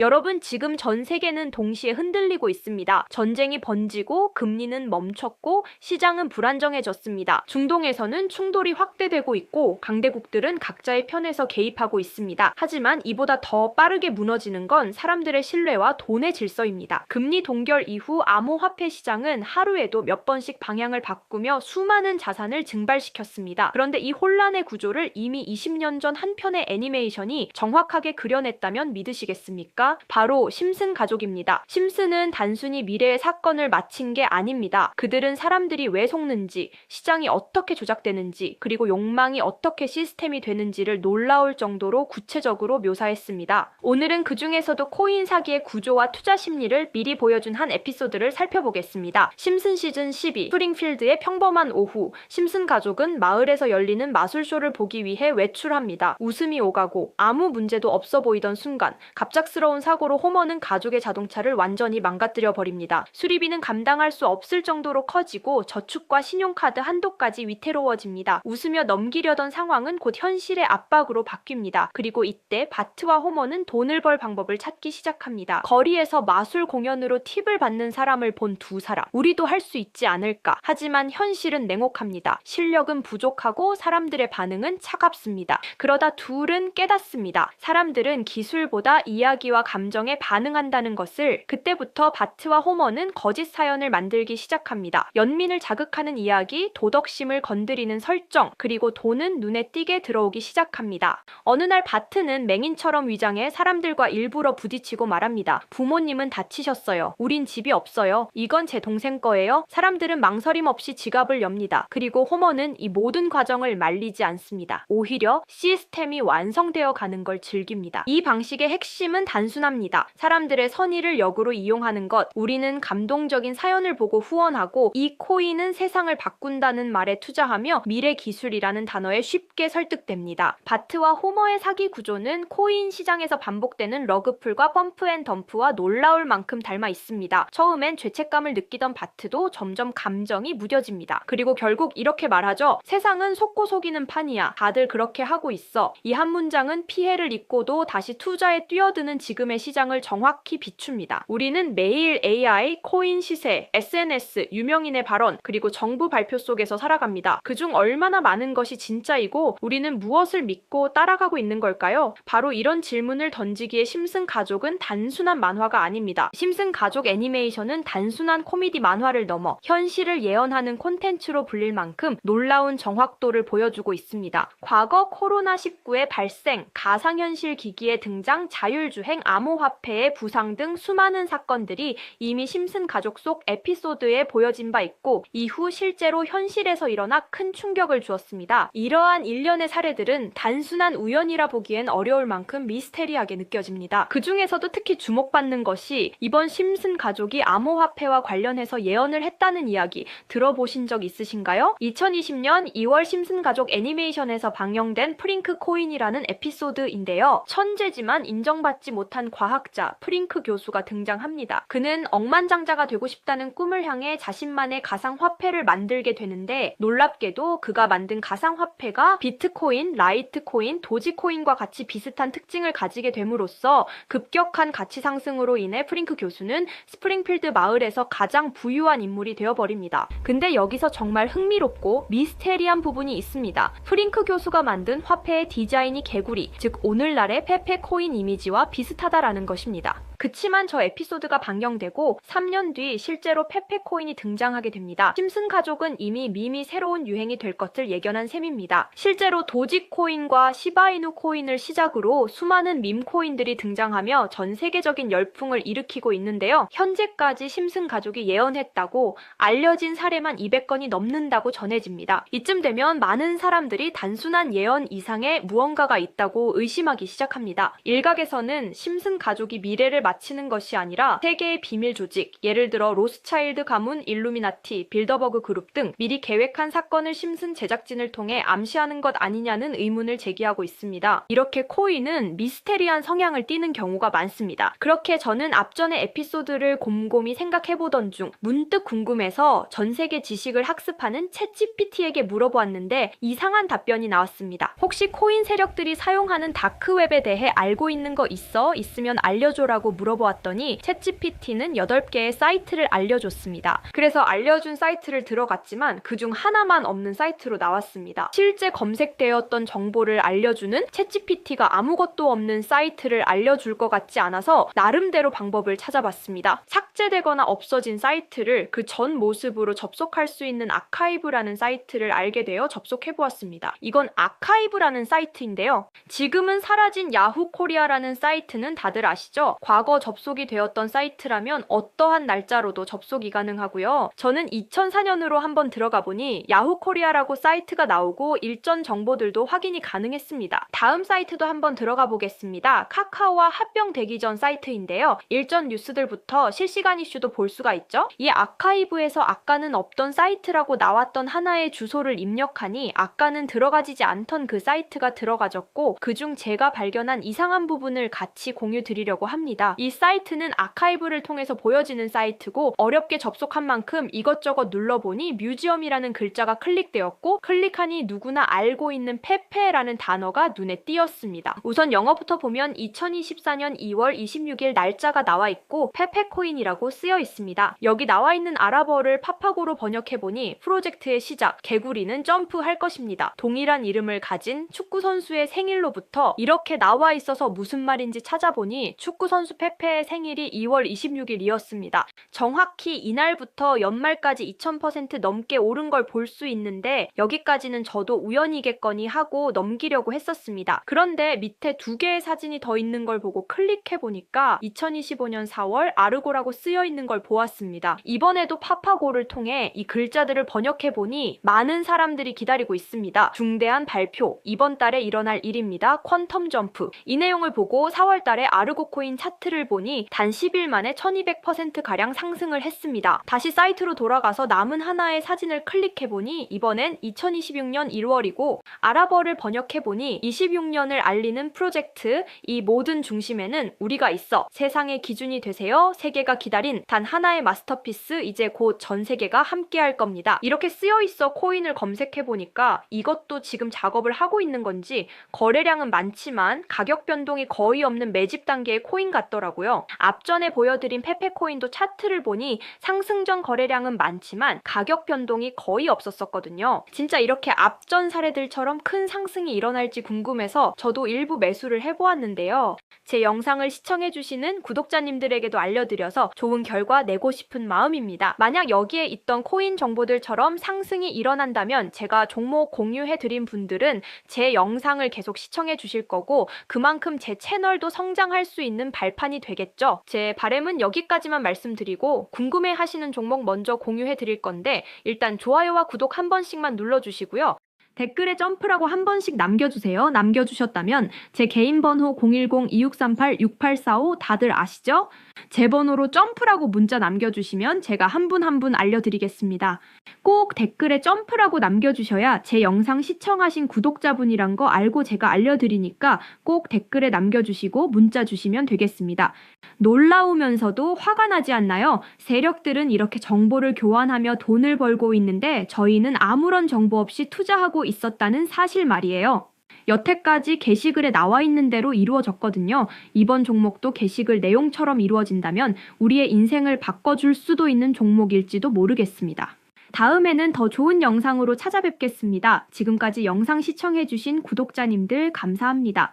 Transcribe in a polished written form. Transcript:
여러분, 지금 전 세계는 동시에 흔들리고 있습니다. 전쟁이 번지고 금리는 멈췄고 시장은 불안정해졌습니다. 중동에서는 충돌이 확대되고 있고 강대국들은 각자의 편에서 개입하고 있습니다. 하지만 이보다 더 빠르게 무너지는 건 사람들의 신뢰와 돈의 질서입니다. 금리 동결 이후 암호화폐 시장은 하루에도 몇 번씩 방향을 바꾸며 수많은 자산을 증발시켰습니다. 그런데 이 혼란의 구조를 이미 20년 전 한 편의 애니메이션이 정확하게 그려냈다면 믿으시겠습니까? 바로 심슨 가족입니다. 심슨은 단순히 미래의 사건을 마친 게 아닙니다. 그들은 사람들이 왜 속는지, 시장이 어떻게 조작되는지, 그리고 욕망이 어떻게 시스템이 되는지를 놀라울 정도로 구체적으로 묘사했습니다. 오늘은 그 중에서도 코인 사기의 구조와 투자 심리를 미리 보여준 한 에피소드를 살펴보겠습니다. 심슨 시즌 12, 스프링필드의 평범한 오후, 심슨 가족은 마을에서 열리는 마술쇼를 보기 위해 외출합니다. 웃음이 오가고 아무 문제도 없어 보이던 순간 갑작스러운 사고로 호머는 가족의 자동차를 완전히 망가뜨려 버립니다. 수리비는 감당할 수 없을 정도로 커지고 저축과 신용카드 한도까지 위태로워집니다. 웃으며 넘기려던 상황은 곧 현실의 압박으로 바뀝니다. 그리고 이때 바트와 호머는 돈을 벌 방법을 찾기 시작합니다. 거리에서 마술 공연으로 팁을 받는 사람을 본 두 사람. 우리도 할 수 있지 않을까? 하지만 현실은 냉혹합니다. 실력은 부족하고 사람들의 반응은 차갑습니다. 그러다 둘은 깨닫습니다. 사람들은 기술보다 이야기와 감정에 반응한다는 것을. 그때부터 바트와 호머는 거짓 사연을 만들기 시작합니다. 연민을 자극하는 이야기, 도덕심을 건드리는 설정, 그리고 돈은 눈에 띄게 들어오기 시작합니다. 어느 날 바트는 맹인처럼 위장해 사람들과 일부러 부딪히고 말합니다. 부모님은 다치셨어요. 우린 집이 없어요. 이건 제 동생 거예요. 사람들은 망설임 없이 지갑을 엽니다. 그리고 호머는 이 모든 과정을 말리지 않습니다. 오히려 시스템이 완성되어 가는 걸 즐깁니다. 이 방식의 핵심은 단순합니다. 사람들의 선의를 역으로 이용하는 것. 우리는 감동적인 사연을 보고 후원하고 이 코인은 세상을 바꾼다는 말에 투자하며 미래 기술이라는 단어에 쉽게 설득됩니다. 바트와 호머의 사기 구조는 코인 시장에서 반복되는 러그풀과 펌프앤덤프와 놀라울 만큼 닮아 있습니다. 처음엔 죄책감을 느끼던 바트도 점점 감정이 무뎌집니다. 그리고 결국 이렇게 말하죠. 세상은 속고 속이는 판이야. 다들 그렇게 하고 있어. 이 한 문장은 피해를 입고도 다시 투자에 뛰어드는 지금의 시장을 정확히 비춥니다. 우리는 매일 AI, 코인 시세, SNS, 유명인의 발언, 그리고 정부 발표 속에서 살아갑니다. 그중 얼마나 많은 것이 진짜이고 우리는 무엇을 믿고 따라가고 있는 걸까요? 바로 이런 질문을 던지기에 심슨 가족은 단순한 만화가 아닙니다. 심슨 가족 애니메이션은 단순한 코미디 만화를 넘어 현실을 예언하는 콘텐츠로 불릴 만큼 놀라운 정확도를 보여주고 있습니다. 과거 코로나19의 발생, 가상현실 기기의 등장, 자율주행, 암호화폐의 부상 등 수많은 사건들이 이미 심슨 가족 속 에피소드에 보여진 바 있고 이후 실제로 현실에서 일어나 큰 충격을 주었습니다. 이러한 일련의 사례들은 단순한 우연이라 보기엔 어려울 만큼 미스테리하게 느껴집니다. 그 중에서도 특히 주목받는 것이 이번 심슨 가족이 암호화폐와 관련해서 예언을 했다는 이야기 들어보신 적 있으신가요? 2020년 2월 심슨 가족 애니메이션에서 방영된 프링크 코인이라는 에피소드인데요. 천재지만 인정받지 못한 과학자 프링크 교수가 등장합니다. 그는 억만장자가 되고 싶다는 꿈을 향해 자신만의 가상화폐를 만들게 되는데 놀랍게도 그가 만든 가상화폐가 비트코인, 라이트코인, 도지코인과 같이 비슷한 특징을 가지게 됨으로써 급격한 가치 상승으로 인해 프링크 교수는 스프링필드 마을에서 가장 부유한 인물이 되어버립니다. 근데 여기서 정말 흥미롭고 미스테리한 부분이 있습니다. 프링크 교수가 만든 화폐의 디자인이 개구리, 즉 오늘날의 페페코인 이미지와 비슷하다라는 것입니다. 그치만 저 에피소드가 방영되고 3년 뒤 실제로 페페코인이 등장하게 됩니다. 심슨 가족은 이미 밈이 새로운 유행이 될 것을 예견한 셈입니다. 실제로 도지코인과 시바이누 코인을 시작으로 수많은 밈코인들이 등장하며 전 세계적인 열풍을 일으키고 있는데요. 현재까지 심슨 가족이 예언했다고 알려진 사례만 200건이 넘는다고 전해집니다. 이쯤 되면 많은 사람들이 단순한 예언 이상의 무언가가 있다고 의심하기 시작합니다. 일각에서는 심슨 가족이 미래를 마치는 것이 아니라 세계의 비밀 조직, 예를 들어 로스차일드 가문, 일루미나티, 빌더버그 그룹 등 미리 계획한 사건을 심슨 제작진을 통해 암시하는 것 아니냐는 의문을 제기하고 있습니다. 이렇게 코인은 미스테리한 성향을 띠는 경우가 많습니다. 그렇게 저는 앞전의 에피소드를 곰곰이 생각해보던 중 문득 궁금해서 전 세계 지식을 학습하는 챗GPT에게 물어보았는데 이상한 답변이 나왔습니다. 혹시 코인 세력들이 사용하는 다크웹에 대해 알고 있는 거 있어? 이 있으면 알려줘라고 물어보았더니 챗GPT는 8개의 사이트를 알려줬습니다. 그래서 알려준 사이트를 들어갔지만 그중 하나만 없는 사이트로 나왔습니다. 실제 검색되었던 정보를 알려주는 챗GPT가 아무것도 없는 사이트를 알려줄 것 같지 않아서 나름대로 방법을 찾아봤습니다. 삭제되거나 없어진 사이트를 그 전 모습으로 접속할 수 있는 아카이브라는 사이트를 알게 되어 접속해보았습니다. 이건 아카이브라는 사이트인데요. 지금은 사라진 야후 코리아라는 사이트는 다들 아시죠? 과거 접속이 되었던 사이트라면 어떠한 날짜로도 접속이 가능하고요. 저는 2004년으로 한번 들어가 보니 야후 코리아라고 사이트가 나오고 일전 정보들도 확인이 가능했습니다. 다음 사이트도 한번 들어가 보겠습니다. 카카오와 합병되기 전 사이트인데요. 일전 뉴스들부터 실시간 이슈도 볼 수가 있죠. 이 아카이브에서 아까는 없던 사이트라고 나왔던 하나의 주소를 입력하니 아까는 들어가지지 않던 그 사이트가 들어가졌고 그중 제가 발견한 이상한 부분을 같이 공유 드리려고 합니다. 이 사이트는 아카이브를 통해서 보여지는 사이트고 어렵게 접속한 만큼 이것저것 눌러보니 뮤지엄이라는 글자가 클릭되었고 클릭하니 누구나 알고 있는 페페라는 단어가 눈에 띄었습니다. 우선 영어부터 보면 2024년 2월 26일 날짜가 나와 있고 페페코인이라고 쓰여 있습니다. 여기 나와 있는 아랍어를 파파고로 번역해보니 프로젝트의 시작, 개구리는 점프할 것입니다. 동일한 이름을 가진 축구선수의 생일로부터 이렇게 나와 있어서 무슨 말인지 찾아보니 축구선수 페페의 생일이 2월 26일이었습니다. 정확히 이날부터 연말까지 2000% 넘게 오른 걸 볼 수 있는데 여기까지는 저도 우연이겠거니 하고 넘기려고 했었습니다. 그런데 밑에 2개의 사진이 더 있는 걸 보고 클릭해보니까 2025년 4월 아르고라고 쓰여 있는 걸 보았습니다. 이번에도 파파고를 통해 이 글자들을 번역해보니 많은 사람들이 기다리고 있습니다. 중대한 발표, 이번 달에 일어날 일입니다. 퀀텀 점프. 이 내용을 보고 4월 달에 아르고 코인 차트를 보니 단 10일 만에 1200%가량 상승을 했습니다. 다시 사이트로 돌아가서 남은 하나의 사진을 클릭해보니 이번엔 2026년 1월이고 아랍어를 번역해보니 26년을 알리는 프로젝트, 이 모든 중심에는 우리가 있어. 세상의 기준이 되세요. 세계가 기다린 단 하나의 마스터피스, 이제 곧 전 세계가 함께 할 겁니다. 이렇게 쓰여 있어 코인을 검색해보니까 이것도 지금 작업을 하고 있는 건지 거래량은 많지만 가격 변동이 거의 없는 매집 단계의 코인 같더라고요. 앞전에 보여드린 페페코인도 차트를 보니 상승 전 거래량은 많지만 가격 변동이 거의 없었었거든요. 진짜 이렇게 앞전 사례들처럼 큰 상승이 일어날지 궁금해서 저도 일부 매수를 해보았는데요. 제 영상을 시청해주시는 구독자님들에게도 알려드려서 좋은 결과 내고 싶은 마음입니다. 만약 여기에 있던 코인 정보들처럼 상승이 일어난다면 제가 종목 공유해드린 분들은 제 영상을 계속 시청해주실 거고 그만큼 제 채널도 성장할 수 있는 발판이 되겠죠. 제 바람은 여기까지만 말씀드리고 궁금해하시는 종목 먼저 공유해드릴 건데 일단 좋아요와 구독 한 번씩만 눌러주시고요. 댓글에 점프라고 한 번씩 남겨주세요. 남겨주셨다면 제 개인 번호 010-2638-6845 다들 아시죠? 제 번호로 점프라고 문자 남겨주시면 제가 한 분 한 분 알려드리겠습니다. 꼭 댓글에 점프라고 남겨주셔야 제 영상 시청하신 구독자분이란 거 알고 제가 알려드리니까 꼭 댓글에 남겨주시고 문자 주시면 되겠습니다. 놀라우면서도 화가 나지 않나요? 세력들은 이렇게 정보를 교환하며 돈을 벌고 있는데 저희는 아무런 정보 없이 투자하고 있었다는 사실 말이에요. 여태까지 게시글에 나와 있는 대로 이루어졌거든요. 이번 종목도 게시글 내용처럼 이루어진다면 우리의 인생을 바꿔줄 수도 있는 종목일지도 모르겠습니다. 다음에는 더 좋은 영상으로 찾아뵙겠습니다. 지금까지 영상 시청해주신 구독자님들 감사합니다.